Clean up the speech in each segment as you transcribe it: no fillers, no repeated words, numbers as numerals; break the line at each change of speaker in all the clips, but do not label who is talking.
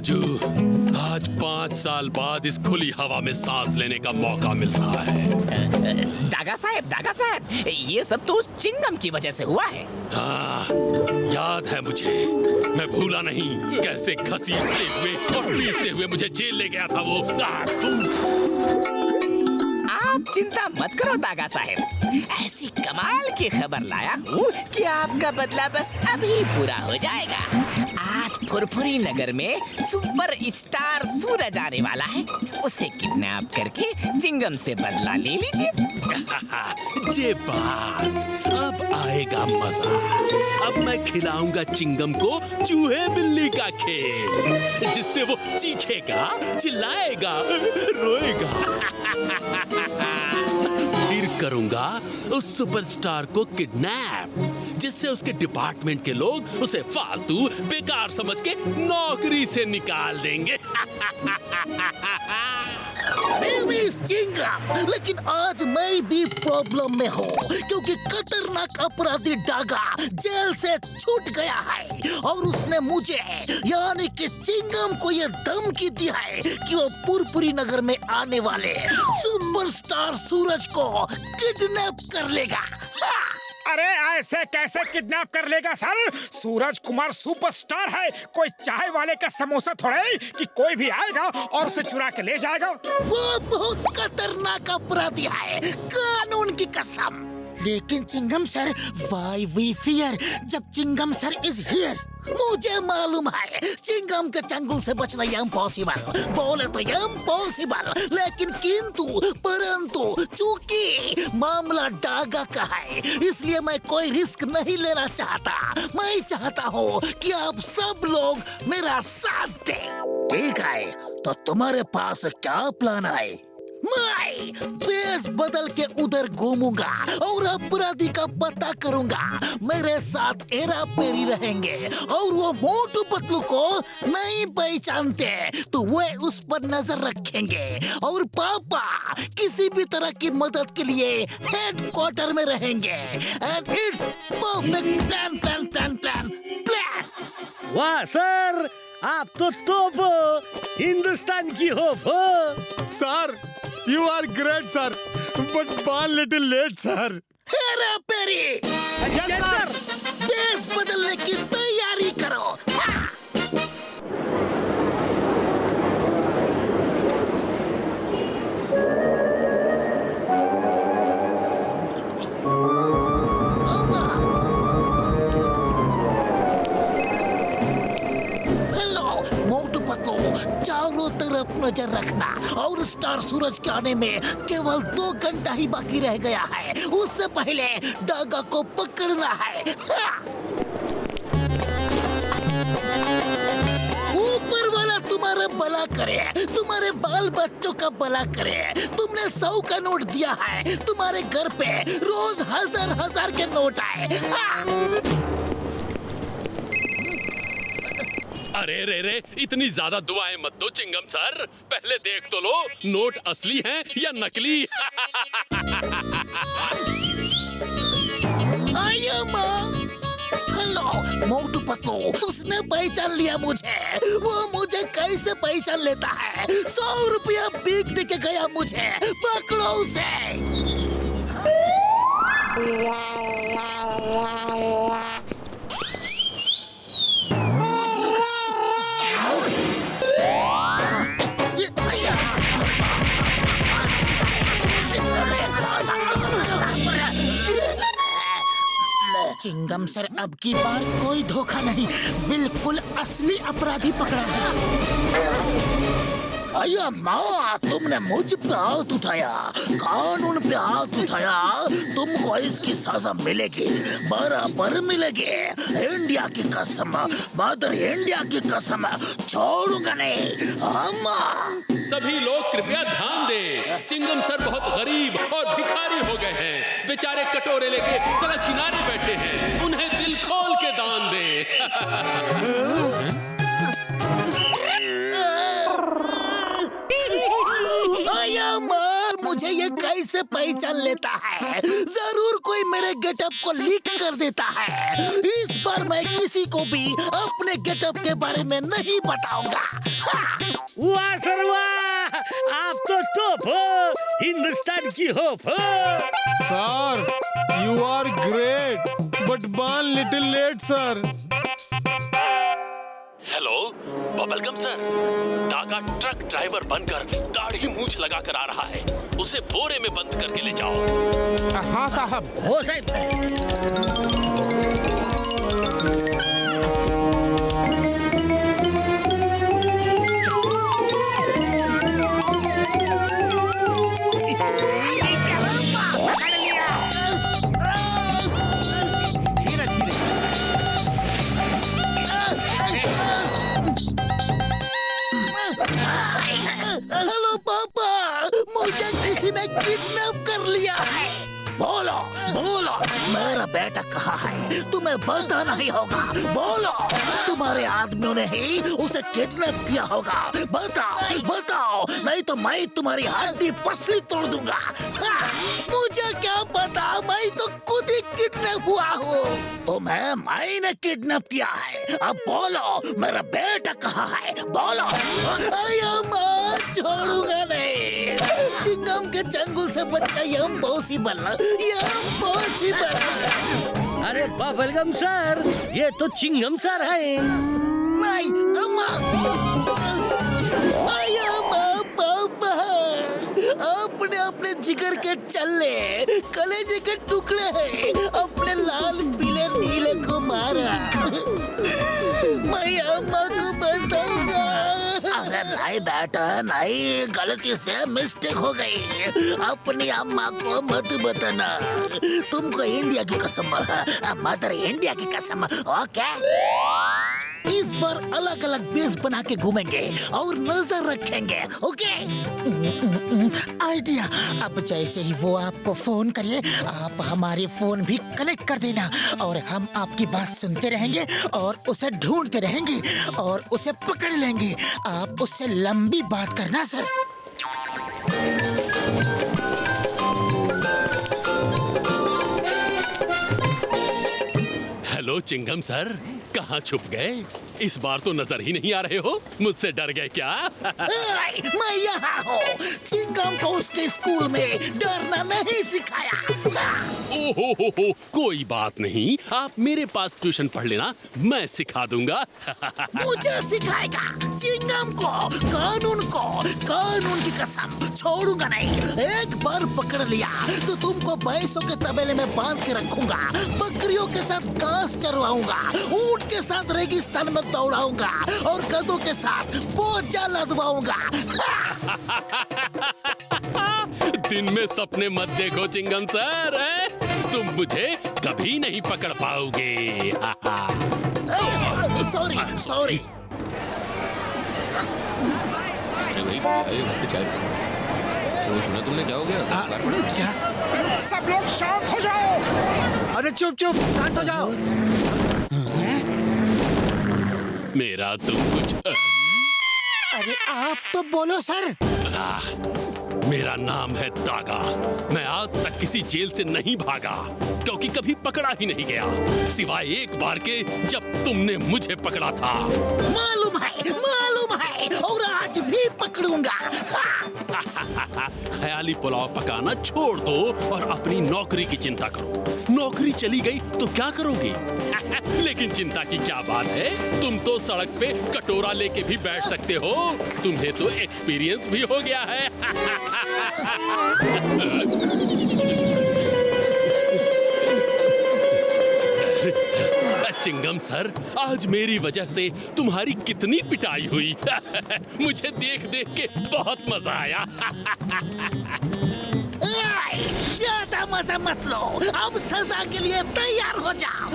राजू, आज 5 साल बाद इस खुली हवा में सांस लेने का मौका मिल रहा है।
दागा साहब, ये सब तो उस चिंगम की वजह से हुआ है।
हाँ, याद है मुझे। मैं भूला नहीं कैसे घसीटते हुए और पीटते हुए मुझे जेल ले गया था वो।
आप चिंता मत करो दागा साहब, ऐसी कमाल की खबर लाया हूँ कि आपका बदला बस अभी पूरा हो जाएगा। आज फुरफुरी नगर में सुपर स्टार सूरज आने वाला है, उसे किडनैप करके चिंगम से बदला ले लीजिए।
ये बात, अब आएगा मजा। अब मैं खिलाऊंगा चिंगम को चूहे बिल्ली का खेल, जिससे वो चीखेगा, चिल्लाएगा, रोएगा। फिर करूंगा उस सुपरस्टार को किडनैप, जिससे उसके डिपार्टमेंट के लोग उसे फालतू बेकार समझ के नौकरी से निकाल देंगे।
लेकिन आज मैं भी प्रॉब्लम में हूँ, क्योंकि खतरनाक अपराधी डागा जेल से छूट गया है और उसने मुझे यानी कि चिंगम को ये धमकी दी है कि वो पुरपुरी नगर में आने वाले सुपरस्टार सूरज को किडनैप कर लेगा।
अरे ऐसे कैसे किडनैप कर लेगा सर? सूरज कुमार सुपरस्टार है, कोई चाय वाले का समोसा थोड़ा है कि कोई भी आएगा और उसे चुरा के ले जाएगा।
वो बहुत खतरनाक अपराधी है, कानून की कसम। लेकिन Chingum sir, why we fear जब चिंगम सर इज हियर? मुझे मालूम है चिंगम के चंगुल से बचना इम्पॉसिबल, बोले तो इम्पॉसिबल, लेकिन किंतु परंतु चूंकि मामला डागा का है, इसलिए मैं कोई रिस्क नहीं लेना चाहता। मैं चाहता हूँ कि आप सब लोग मेरा साथ दें। ठीक है, तो तुम्हारे पास क्या प्लान है? मैं बेस बदल के उधर घूमूंगा और अपराधी का पता करूंगा। मेरे साथ हेरा फेरी रहेंगे और वो मोटू पतलू को नहीं पहचानते तो वे उस पर नजर रखेंगे, और पापा किसी भी तरह की मदद के लिए हेडक्वार्टर में रहेंगे। And it's perfect plan plan plan plan plan.
वाह सर, आप तो तोप हिंदुस्तान की होप हो।
Sir, you are great sir, but one little late sir.
Hera Pheri,
yes, sir.
Base बदलने की तैयारी करो। चारों तरफ नजर रखना, और स्टार सूरज के आने में केवल 2 घंटा ही बाकी रह गया है। उससे पहले डागा को पकड़ना है। ऊपर वाला तुम्हारा भला करे, तुम्हारे बाल बच्चों का भला करे। तुमने 100 का नोट दिया है, तुम्हारे घर पे रोज हजार के नोट आए।
अरे रे, इतनी ज्यादा दुआएं मत दो चिंगम सर, पहले देख तो लो नोट असली हैं या नकली।
आयो माँ, हेलो मोटू पतलू, उसने पहचान लिया मुझे। वो मुझे कैसे पहचान लेता है? 100 रुपया भीख दे के गया मुझे, पकड़ो उसे। चिंगम सर, अब की बार कोई धोखा नहीं, बिल्कुल असली अपराधी पकड़ा है। अया माँ, तुमने मुझ पे हाथ उठाया, कानून पे हाथ उठाया, तुमको इसकी सजा मिलेगी, बराबर मिलेगी। इंडिया की कसम, मदर इंडिया की कसम, छोड़ूंगा नहीं। अम्मा,
सभी लोग कृपया ध्यान दें, चिंगम सर बहुत गरीब और भिखारी हो गए हैं। बेचारे कटोरे लेके सड़क किनारे बैठे हैं, उन्हें दिल खोल के दान दें।
मुझे ये कैसे से पहचान लेता है। जरूर कोई मेरे गेटअप को लीक कर देता है। इस बार मैं किसी को भी अपने गेटअप के बारे में नहीं बताऊंगा।
वाह सर वाह, आप तो टॉप हो, हिंदुस्तान की होप हो।
Sir you are great but been little late sir.
Hello bubblegum sir, दागा ट्रक ड्राइवर बनकर दाढ़ी मूंछ लगाकर आ रहा है। उसे बोरे में बंद करके ले जाओ।
हाँ साहब।
हो साहब।
हेलो पापा, मुझे किसी ने किडनैप कर लिया है। बोलो बोलो, मेरा बेटा कहाँ है? तुम्हें पता नहीं होगा। बोलो, तुम्हारे आदमियों ने ही उसे किडनैप किया होगा। बताओ बताओ, नहीं तो मैं तुम्हारी हड्डी पसली तोड़ दूंगा। मुझे क्या पता, मैं तो खुद ही किडनैप हुआ हूँ। तुम्हें मैंने किडनैप किया है। अब बोलो, मेरा बेटा कहाँ है? बोलो। छोड़ूंगा नहीं। चिंगम के चंगुल से बचना इम्पॉसिबल, इम्पॉसिबल।
अरे बबलगम सर, ये तो चिंगम सर है।
नहीं अम्मा, पापा, अपने अपने जिगर के चल्ले, कलेजे के टुकड़े हैं, अपने लाल पीले नीले को मारा। मैं अम्मा को बताऊंगा। अरे नहीं बेटा नहीं, गलती से मिस्टेक हो गई। अपनी अम्मा को मत बताना। तुमको इंडिया की कसम, मदर इंडिया की कसम। ओके, इस बार अलग अलग बेस बना के घूमेंगे और नजर रखेंगे। Okay, idea. अब जैसे ही वो आपको फोन करे, आप हमारे फोन भी कनेक्ट कर देना और हम आपकी बात सुनते रहेंगे और उसे ढूंढते रहेंगे और उसे पकड़ लेंगे। आप उससे लंबी बात करना सर।
हेलो चिंगम सर, कहाँ छुप गए? इस बार तो नजर ही नहीं आ रहे हो। मुझसे डर गए क्या?
मैं यहाँ हूँ। चिंगम को उसके स्कूल में डरना नहीं सिखाया।
ओहो, कोई बात नहीं, आप मेरे पास ट्यूशन पढ़ लेना, मैं सिखा दूंगा।
मुझे सिखाएगा? चिंगम को, कानून की कसम छोड़ूंगा नहीं। एक बार पकड़ लिया तो तुमको भैंसों के तबेले में बांध के रखूंगा, बकरियों के साथ घास चरवाऊंगा, ऊंट के साथ रेगिस्तान में दौड़ाऊंगा और गधों के साथ बोझा लदवाऊंगा।
दिन में सपने मत देखो चिंगम सर, तुम मुझे कभी नहीं पकड़ पाओगे।
सॉरी।
सुना तुमने? क्या हो गया?
क्या? सब लोग शांत हो जाओ।
अरे चुप चुप, शांत हो जाओ।
मेरा तुम कुछ
अरे आप तो बोलो सर।
मेरा नाम है दागा। मैं आज तक किसी जेल से नहीं भागा, क्योंकि कभी पकड़ा ही नहीं गया, सिवाय एक बार के जब तुमने मुझे पकड़ा था।
मालूम है और आज भी पकड़ूंगा।
ख्याली पुलाव पकाना छोड़ दो और अपनी नौकरी की चिंता करो। नौकरी चली गई तो क्या करोगे? लेकिन चिंता की क्या बात है, तुम तो सड़क पे कटोरा लेके भी बैठ सकते हो। तुम्हें तो एक्सपीरियंस भी हो गया है। चिंगम सर, आज मेरी वजह से तुम्हारी कितनी पिटाई हुई। मुझे देख देख के बहुत मजा आया।
ज्यादा मजा मत लो, अब सजा के लिए तैयार हो जाओ।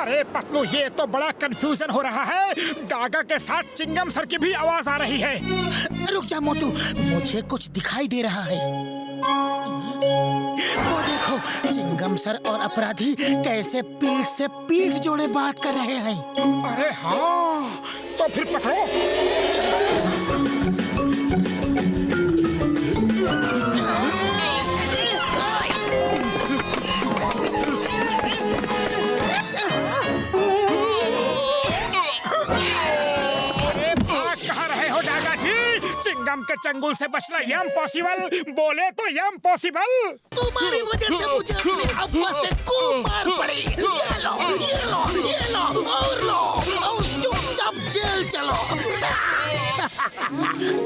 अरे पतलू, ये तो बड़ा कंफ्यूजन हो रहा है। डागा के साथ चिंगम सर की भी आवाज आ रही है।
रुक जा मोटू, मुझे कुछ दिखाई दे रहा है। वो देखो, चिंगम सर और अपराधी कैसे पीठ से पीठ जोड़े बात कर रहे हैं।
अरे हाँ, तो फिर पकड़ो। चंगुल से बचना इम्पॉसिबल, बोले तो इम्पॉसिबल।
तुम्हारी वजह से मुझे अपने अब्बा से खूब मार पड़ी। ये लो, ये लो, ये लो और लो और चुपचाप जेल चलो।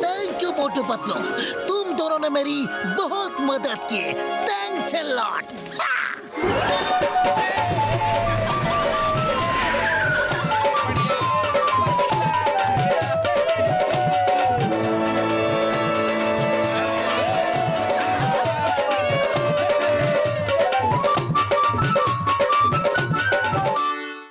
थैंक यू मोटू पतलू, तुम दोनों ने मेरी बहुत मदद की। Thanks a lot.